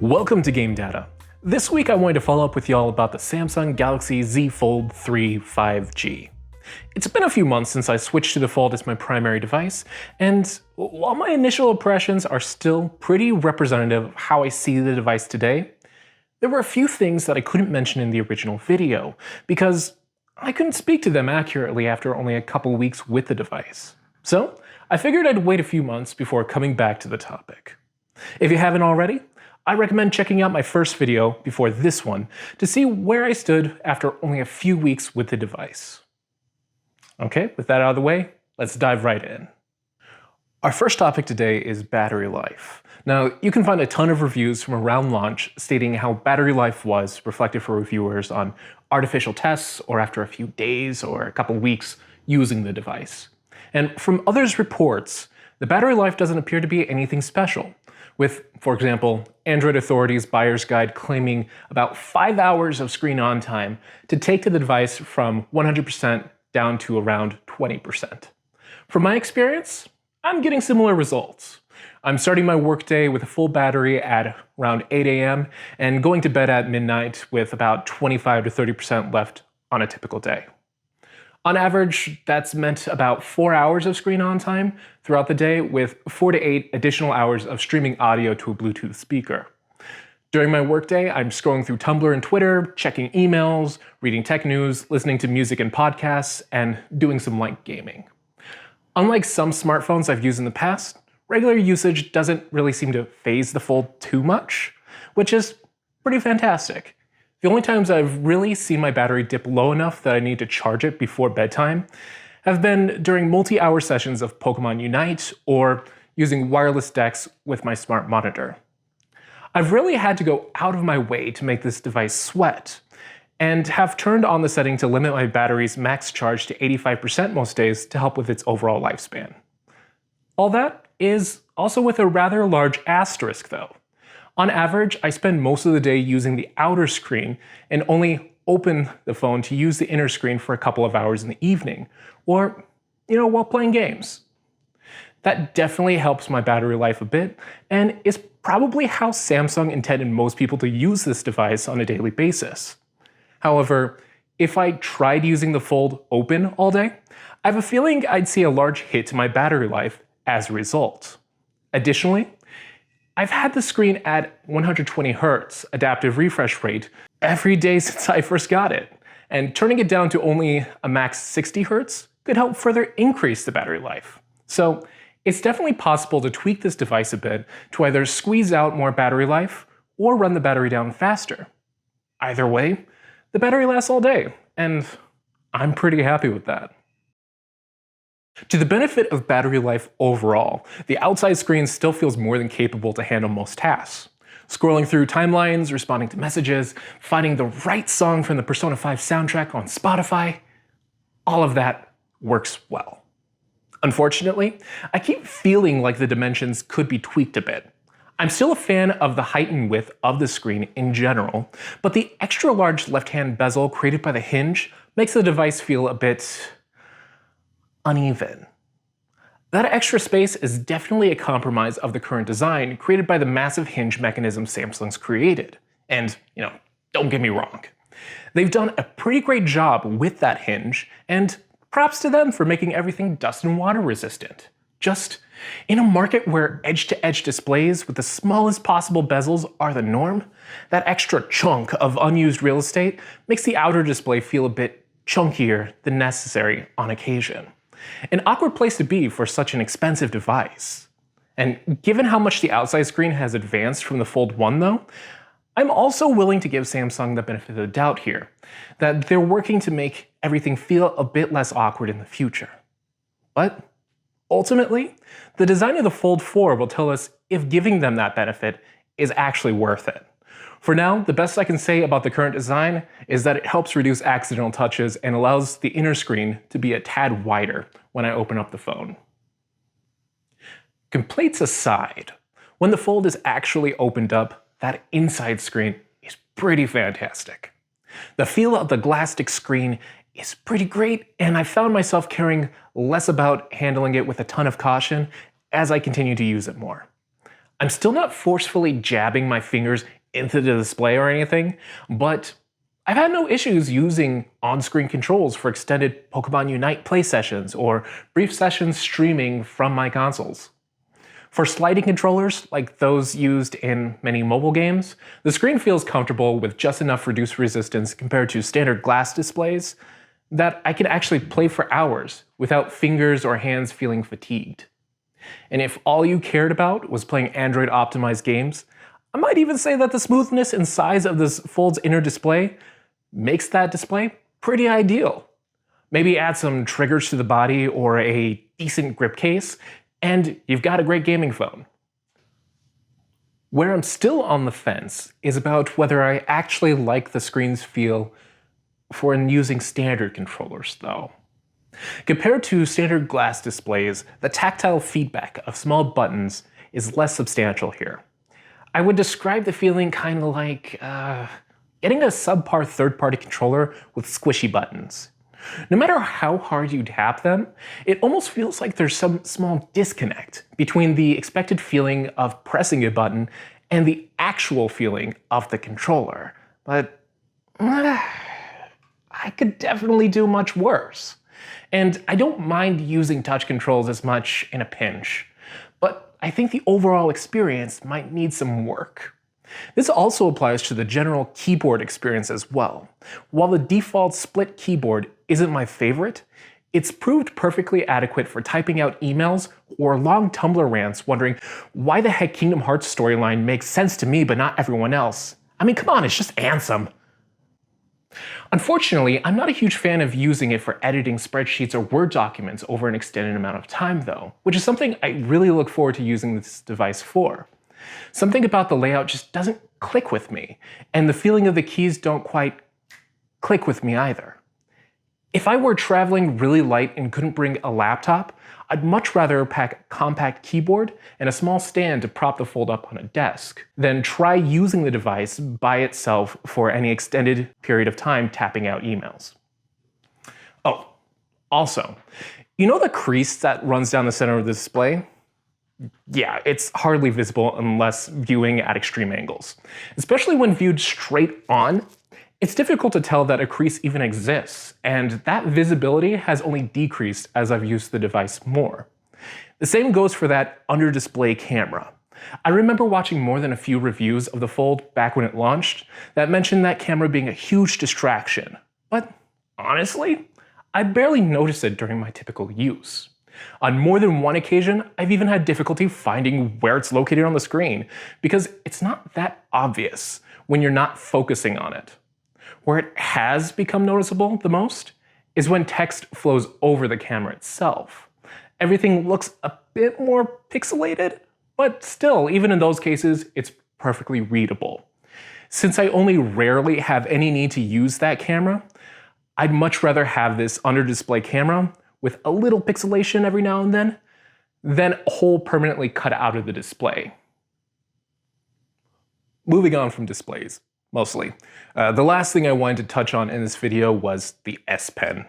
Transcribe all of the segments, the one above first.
Welcome to Game Data. This week I wanted to follow up with y'all about the Samsung Galaxy Z Fold 3 5G. It's been a few months since I switched to the Fold as my primary device, and while my initial impressions are still pretty representative of how I see the device today, there were a few things that I couldn't mention in the original video, because I couldn't speak to them accurately after only a couple weeks with the device. So I figured I'd wait a few months before coming back to the topic. If you haven't already, I recommend checking out my first video before this one to see where I stood after only a few weeks with the device. Okay, with that out of the way, let's dive right in. Our first topic today is battery life. Now, you can find a ton of reviews from around launch stating how battery life was reflected for reviewers on artificial tests or after a few days or a couple weeks using the device. And from others' reports, the battery life doesn't appear to be anything special, with, for example, Android Authority's buyer's guide claiming about 5 hours of screen on time to take the device from 100% down to around 20%. From my experience, I'm getting similar results. I'm starting my workday with a full battery at around 8 a.m. and going to bed at midnight with about 25 to 30% left on a typical day. On average, that's meant about 4 hours of screen on time throughout the day, with 4 to 8 additional hours of streaming audio to a Bluetooth speaker. During my workday, I'm scrolling through Tumblr and Twitter, checking emails, reading tech news, listening to music and podcasts, and doing some light gaming. Unlike some smartphones I've used in the past, regular usage doesn't really seem to phase the Fold too much, which is pretty fantastic. The only times I've really seen my battery dip low enough that I need to charge it before bedtime have been during multi-hour sessions of Pokemon Unite or using wireless decks with my smart monitor. I've really had to go out of my way to make this device sweat, and have turned on the setting to limit my battery's max charge to 85% most days to help with its overall lifespan. All that is also with a rather large asterisk though. On average, I spend most of the day using the outer screen and only open the phone to use the inner screen for a couple of hours in the evening, or, while playing games. That definitely helps my battery life a bit, and is probably how Samsung intended most people to use this device on a daily basis. However, if I tried using the Fold open all day, I have a feeling I'd see a large hit to my battery life as a result. Additionally, I've had the screen at 120 Hz adaptive refresh rate every day since I first got it, and turning it down to only a max 60 Hz could help further increase the battery life. So it's definitely possible to tweak this device a bit to either squeeze out more battery life or run the battery down faster. Either way, the battery lasts all day, and I'm pretty happy with that. To the benefit of battery life overall, the outside screen still feels more than capable to handle most tasks. Scrolling through timelines, responding to messages, finding the right song from the Persona 5 soundtrack on Spotify, all of that works well. Unfortunately, I keep feeling like the dimensions could be tweaked a bit. I'm still a fan of the height and width of the screen in general, but the extra large left-hand bezel created by the hinge makes the device feel a bit uneven. That extra space is definitely a compromise of the current design created by the massive hinge mechanism Samsung's created. And, don't get me wrong. They've done a pretty great job with that hinge, and props to them for making everything dust and water resistant. Just in a market where edge-to-edge displays with the smallest possible bezels are the norm, that extra chunk of unused real estate makes the outer display feel a bit chunkier than necessary on occasion. An awkward place to be for such an expensive device. And given how much the outside screen has advanced from the Fold 1 though, I'm also willing to give Samsung the benefit of the doubt here, that they're working to make everything feel a bit less awkward in the future. But ultimately, the design of the Fold 4 will tell us if giving them that benefit is actually worth it. For now, the best I can say about the current design is that it helps reduce accidental touches and allows the inner screen to be a tad wider when I open up the phone. Complaints aside, when the Fold is actually opened up, that inside screen is pretty fantastic. The feel of the glass-stick screen is pretty great, and I found myself caring less about handling it with a ton of caution as I continue to use it more. I'm still not forcefully jabbing my fingers into the display or anything, but I've had no issues using on-screen controls for extended Pokemon Unite play sessions or brief sessions streaming from my consoles. For sliding controllers, like those used in many mobile games, the screen feels comfortable with just enough reduced resistance compared to standard glass displays that I can actually play for hours without fingers or hands feeling fatigued. And if all you cared about was playing Android-optimized games, I might even say that the smoothness and size of this Fold's inner display makes that display pretty ideal. Maybe add some triggers to the body or a decent grip case, and you've got a great gaming phone. Where I'm still on the fence is about whether I actually like the screen's feel for using standard controllers, though. Compared to standard glass displays, the tactile feedback of small buttons is less substantial here. I would describe the feeling kind of like getting a subpar third-party controller with squishy buttons. No matter how hard you tap them, it almost feels like there's some small disconnect between the expected feeling of pressing a button and the actual feeling of the controller. But I could definitely do much worse. And I don't mind using touch controls as much in a pinch, but I think the overall experience might need some work. This also applies to the general keyboard experience as well. While the default split keyboard isn't my favorite, it's proved perfectly adequate for typing out emails or long Tumblr rants wondering why the heck Kingdom Hearts storyline makes sense to me but not everyone else. I mean, come on, it's just Ansem. Unfortunately, I'm not a huge fan of using it for editing spreadsheets or Word documents over an extended amount of time though, which is something I really look forward to using this device for. Something about the layout just doesn't click with me, and the feeling of the keys don't quite click with me either. If I were traveling really light and couldn't bring a laptop, I'd much rather pack a compact keyboard and a small stand to prop the Fold up on a desk than try using the device by itself for any extended period of time tapping out emails. Oh, also, you know the crease that runs down the center of the display? Yeah, it's hardly visible unless viewing at extreme angles. Especially when viewed straight on, it's difficult to tell that a crease even exists, and that visibility has only decreased as I've used the device more. The same goes for that under-display camera. I remember watching more than a few reviews of the Fold back when it launched that mentioned that camera being a huge distraction, but honestly, I barely noticed it during my typical use. On more than one occasion, I've even had difficulty finding where it's located on the screen because it's not that obvious when you're not focusing on it. Where it has become noticeable the most is when text flows over the camera itself. Everything looks a bit more pixelated, but still, even in those cases, it's perfectly readable. Since I only rarely have any need to use that camera, I'd much rather have this under-display camera with a little pixelation every now and then than a hole permanently cut out of the display. Moving on from displays, mostly. The last thing I wanted to touch on in this video was the S Pen.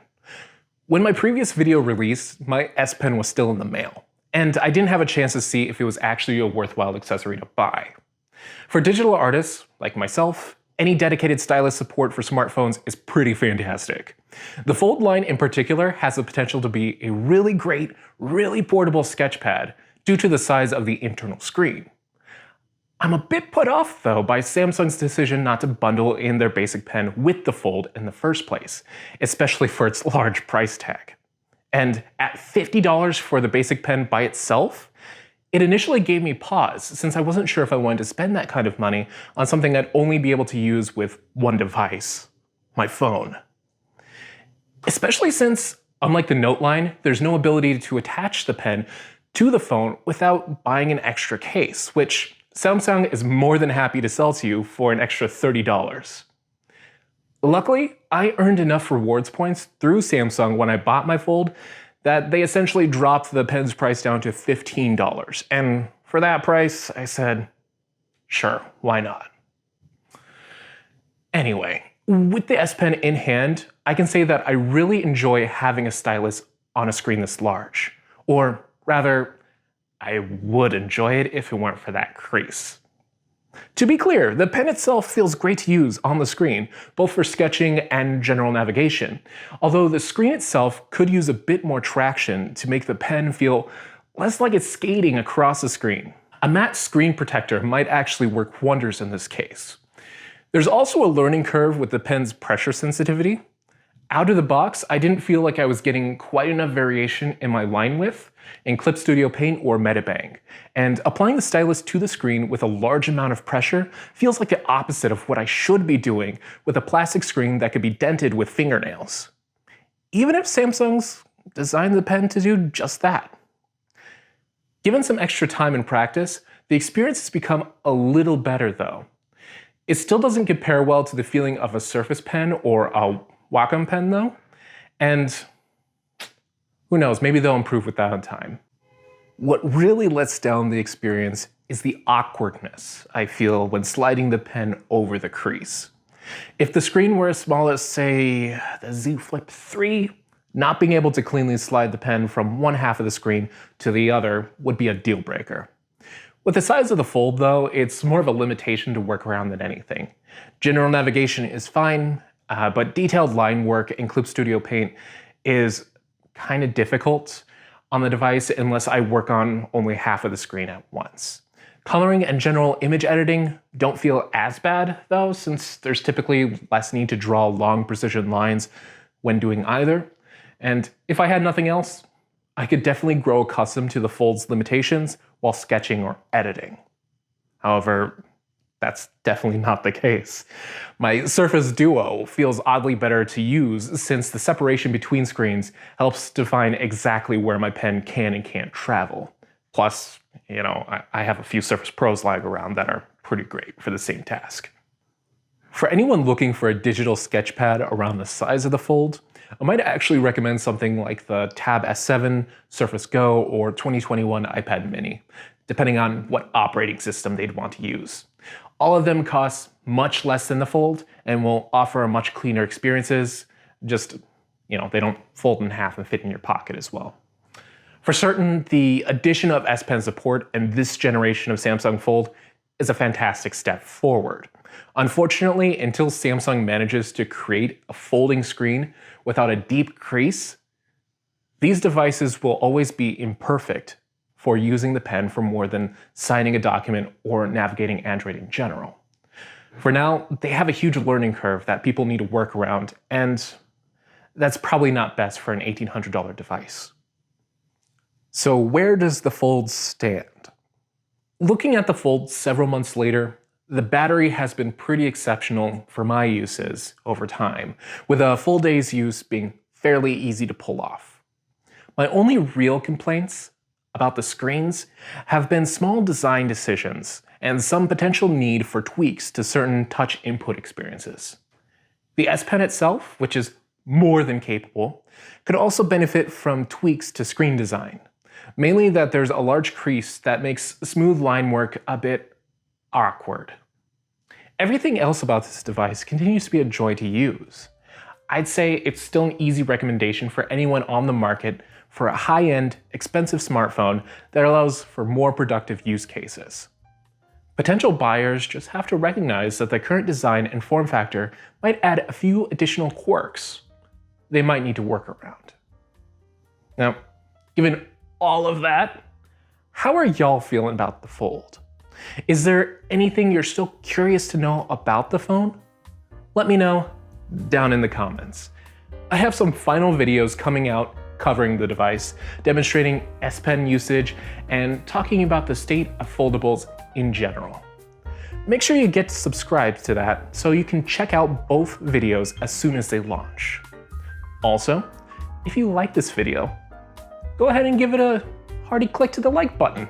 When my previous video released, my S Pen was still in the mail, and I didn't have a chance to see if it was actually a worthwhile accessory to buy. For digital artists, like myself, any dedicated stylus support for smartphones is pretty fantastic. The Fold line in particular has the potential to be a really great, really portable sketchpad due to the size of the internal screen. I'm a bit put off though by Samsung's decision not to bundle in their basic pen with the Fold in the first place, especially for its large price tag. And at $50 for the basic pen by itself, it initially gave me pause since I wasn't sure if I wanted to spend that kind of money on something I'd only be able to use with one device, my phone. Especially since, unlike the Note line, there's no ability to attach the pen to the phone without buying an extra case, which Samsung is more than happy to sell to you for an extra $30. Luckily, I earned enough rewards points through Samsung when I bought my Fold that they essentially dropped the pen's price down to $15. And for that price, I said, sure, why not? Anyway, with the S Pen in hand, I can say that I really enjoy having a stylus on a screen this large. Or rather, I would enjoy it if it weren't for that crease. To be clear, the pen itself feels great to use on the screen, both for sketching and general navigation, although the screen itself could use a bit more traction to make the pen feel less like it's skating across the screen. A matte screen protector might actually work wonders in this case. There's also a learning curve with the pen's pressure sensitivity. Out of the box, I didn't feel like I was getting quite enough variation in my line width in Clip Studio Paint or Metabang, and applying the stylus to the screen with a large amount of pressure feels like the opposite of what I should be doing with a plastic screen that could be dented with fingernails. Even if Samsung's designed the pen to do just that. Given some extra time and practice, the experience has become a little better though. It still doesn't compare well to the feeling of a Surface Pen or a Wacom pen though, and who knows, maybe they'll improve with that in time. What really lets down the experience is the awkwardness I feel when sliding the pen over the crease. If the screen were as small as, say, the Z Flip 3, not being able to cleanly slide the pen from one half of the screen to the other would be a deal breaker. With the size of the Fold though, it's more of a limitation to work around than anything. General navigation is fine, but detailed line work in Clip Studio Paint is kind of difficult on the device unless I work on only half of the screen at once. Coloring and general image editing don't feel as bad though, since there's typically less need to draw long precision lines when doing either. And if I had nothing else, I could definitely grow accustomed to the Fold's limitations while sketching or editing. However, that's definitely not the case. My Surface Duo feels oddly better to use since the separation between screens helps define exactly where my pen can and can't travel. Plus, I have a few Surface Pros lying around that are pretty great for the same task. For anyone looking for a digital sketchpad around the size of the Fold, I might actually recommend something like the Tab S7, Surface Go, or 2021 iPad mini, depending on what operating system they'd want to use. All of them cost much less than the Fold and will offer much cleaner experiences, just, they don't fold in half and fit in your pocket as well. For certain, the addition of S Pen support in this generation of Samsung Fold is a fantastic step forward. Unfortunately, until Samsung manages to create a folding screen without a deep crease, these devices will always be imperfect for using the pen for more than signing a document or navigating Android in general. For now, they have a huge learning curve that people need to work around, and that's probably not best for an $1,800 device. So where does the Fold stand? Looking at the Fold several months later, the battery has been pretty exceptional for my uses over time, with a full day's use being fairly easy to pull off. My only real complaints about the screens have been small design decisions and some potential need for tweaks to certain touch input experiences. The S Pen itself, which is more than capable, could also benefit from tweaks to screen design, mainly that there's a large crease that makes smooth line work a bit awkward. Everything else about this device continues to be a joy to use. I'd say it's still an easy recommendation for anyone on the market for a high-end, expensive smartphone that allows for more productive use cases. Potential buyers just have to recognize that the current design and form factor might add a few additional quirks they might need to work around. Now, given all of that, how are y'all feeling about the Fold? Is there anything you're still curious to know about the phone? Let me know down in the comments. I have some final videos coming out covering the device, demonstrating S Pen usage, and talking about the state of foldables in general. Make sure you get subscribed to that so you can check out both videos as soon as they launch. Also, if you like this video, go ahead and give it a hearty click to the like button.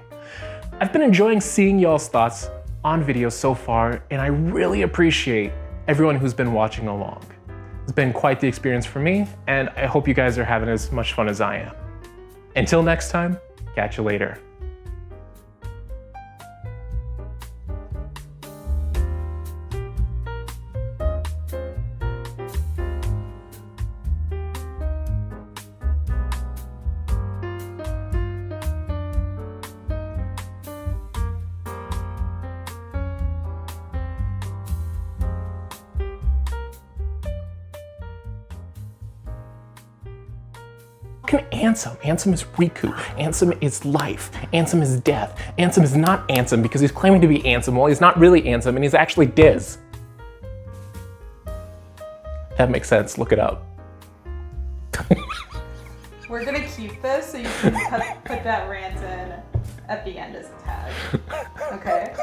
I've been enjoying seeing y'all's thoughts on videos so far, and I really appreciate everyone who's been watching along. It's been quite the experience for me, and I hope you guys are having as much fun as I am. Until next time, catch you later. Fucking Ansem. Ansem is Riku. Ansem is life. Ansem is death. Ansem is not Ansem because he's claiming to be Ansem while he's not really Ansem and he's actually Diz. That makes sense. Look it up. We're gonna keep this so you can put that rant in at the end as a tag. Okay?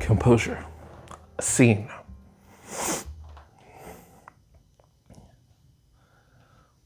Composure. A scene.